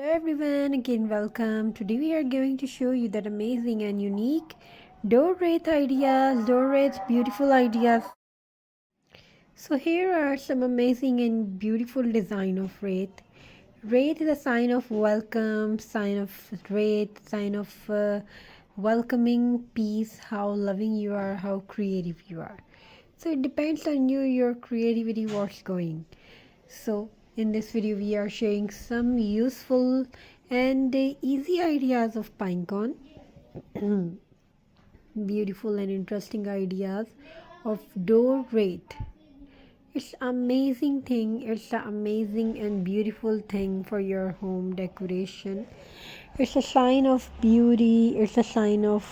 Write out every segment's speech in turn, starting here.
Hello everyone, again welcome. Today we are going to show you that amazing and unique door wreath ideas, door wreath beautiful ideas. So here are some amazing and beautiful design of wreath. Wreath is a sign of welcome, sign of wreath, sign of welcoming peace, how loving you are, how creative you are. So it depends on you, your creativity, what's going. So in this video we are sharing some useful and easy ideas of pinecone. Beautiful and interesting ideas of door wreath. It's amazing thing, it's an amazing and beautiful thing for your home decoration. It's a sign of beauty, it's a sign of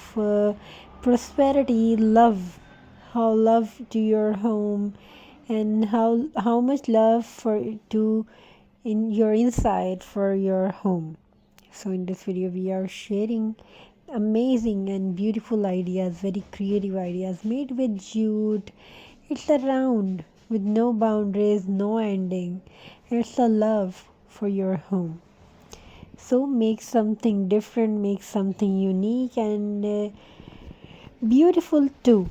prosperity, love, how love to your home, and how much love for to in your inside for your home. So in this video we are sharing amazing and beautiful ideas, very creative ideas made with jute. It's a round with no boundaries, no ending. It's a love for your home. So make something different, make something unique and beautiful too.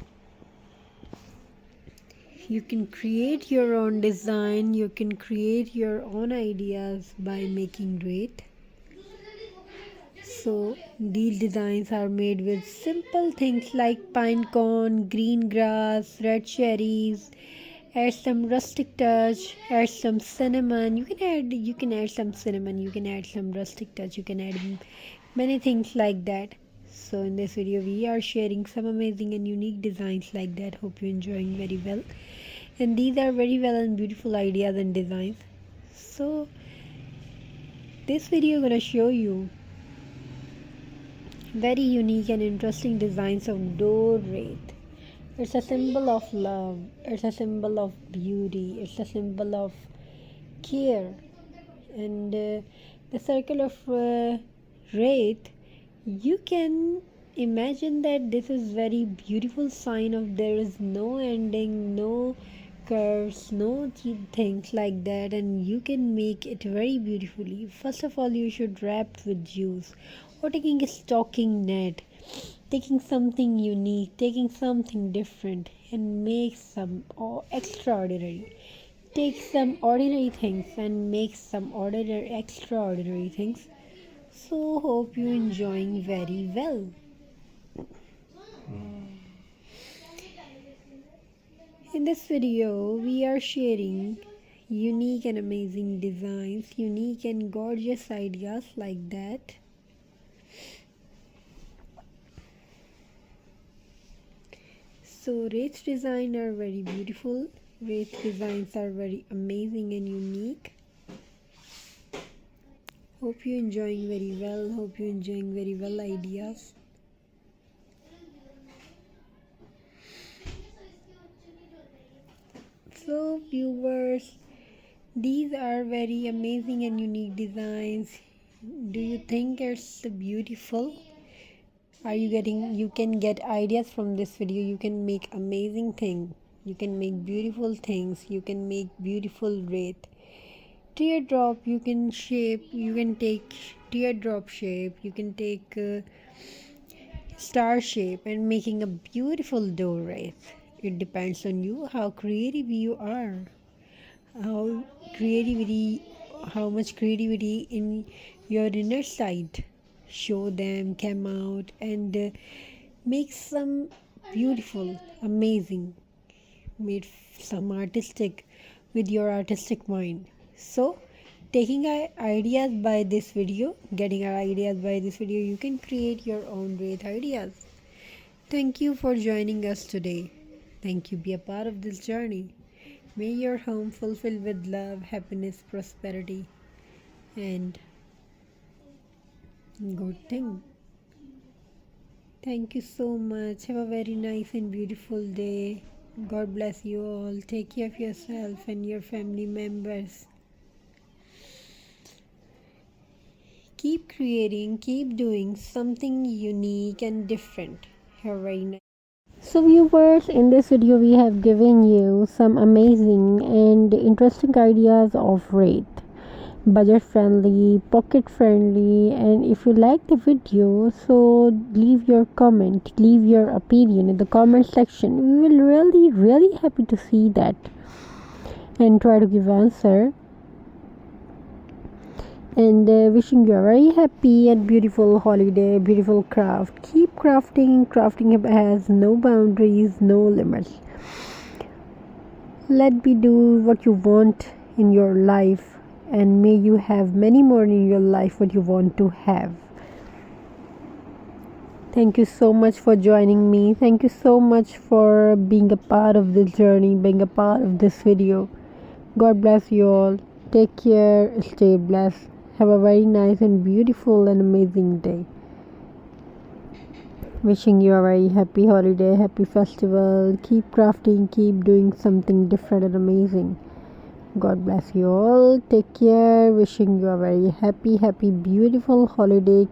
You can create your own design, you can create your own ideas by making wreath. So these designs are made with simple things like pinecone, green grass, red cherries. Add some rustic touch, add some cinnamon. You can add some cinnamon, you can add some rustic touch, you can add many things like that. So in this video we are sharing some amazing and unique designs like that. Hope you're enjoying very well. And these are very well and beautiful ideas and designs. So this video is gonna show you very unique and interesting designs of door wreath. It's a symbol of love, it's a symbol of beauty, it's a symbol of care. And the circle of wreath, you can imagine that this is very beautiful sign of there is no ending, no curves, no things like that, and you can make it very beautifully. First of all, you should wrap with juice or taking a stocking net, taking something unique, taking something different, and make some extraordinary. Take some ordinary things and make some ordinary extraordinary things. So hope you enjoying very well. In this video we are sharing unique and amazing designs, unique and gorgeous ideas like that. So wreath designs are very beautiful, wreath designs are very amazing and unique. Hope you enjoying very well, hope you enjoying very well ideas. So viewers, these are very amazing and unique designs. Do you think it's beautiful? You can get ideas from this video. You can make amazing things, you can make beautiful things, you can make beautiful wreath. Teardrop, you can take teardrop shape, you can take star shape and making a beautiful door wreath. It depends on you how creative you are, how creativity how much creativity in your inner side. Show them, come out and make some beautiful, amazing, made some artistic with your artistic mind. So taking our ideas by this video, getting our ideas by this video, you can create your own great ideas. Thank you for joining us today. Thank you. Be a part of this journey. May your home fulfilled with love, happiness, prosperity, and good thing. Thank you so much. Have a very nice and beautiful day. God bless you all. Take care of yourself and your family members. Keep creating, keep doing something unique and different. Have a very nice. So viewers, in this video we have given you some amazing and interesting ideas of wreath. budget friendly, pocket friendly. And if you like the video, so leave your comment, leave your opinion in the comment section. We will really happy to see that and try to give answer. And wishing you a very happy and beautiful holiday, beautiful craft. Keep crafting. Crafting has no boundaries, no limits. Let me do what you want in your life, and may you have many more in your life what you want to have. Thank you so much for joining me. Thank you so much for being a part of this journey, being a part of this video. God bless you all. Take care. Stay blessed. Have a very nice and beautiful and amazing day. Wishing you a very happy holiday, happy festival. Keep crafting, keep doing something different and amazing. God bless you all. Take care. Wishing you a very happy, beautiful holiday.